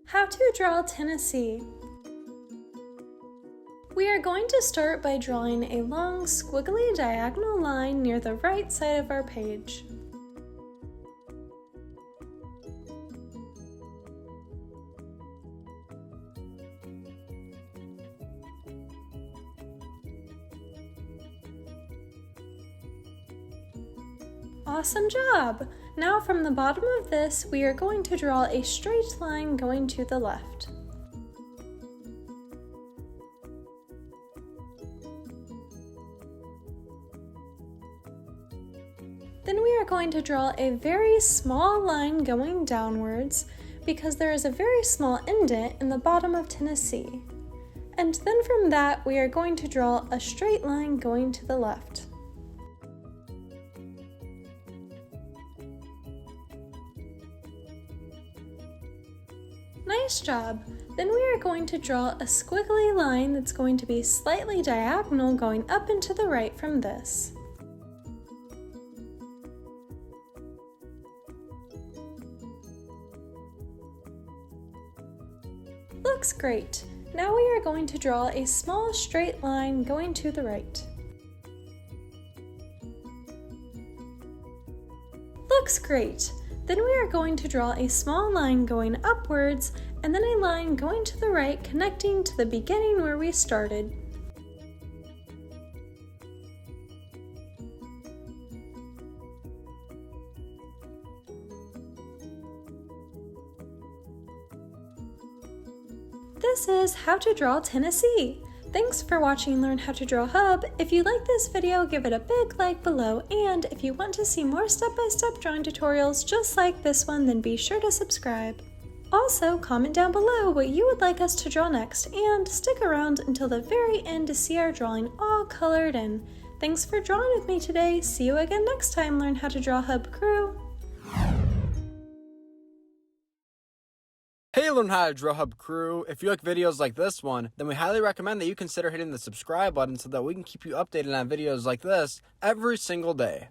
How to draw Tennessee. We are going to start by drawing a long squiggly diagonal line near the right side of our page. Awesome job! Now from the bottom of this, we are going to draw a straight line going to the left. Then we are going to draw a very small line going downwards because there is a very small indent in the bottom of Tennessee. And then from that, we are going to draw a straight line going to the left. Nice job! Then we are going to draw a squiggly line that's going to be slightly diagonal going up and to the right from this. Looks great! Now we are going to draw a small straight line going to the right. Looks great! Then we are going to draw a small line going upwards and then a line going to the right connecting to the beginning where we started. This is how to draw Tennessee. Thanks for watching Learn How to Draw Hub. If you like this video, give it a big like below, and if you want to see more step-by-step drawing tutorials just like this one, then be sure to subscribe. Also, comment down below what you would like us to draw next, and stick around until the very end to see our drawing all colored in. Thanks for drawing with me today. See you again next time, Learn How to Draw Hub crew. Hey Learn How to Draw Hub crew, if you like videos like this one, then we highly recommend that you consider hitting the subscribe button so that we can keep you updated on videos like this every single day.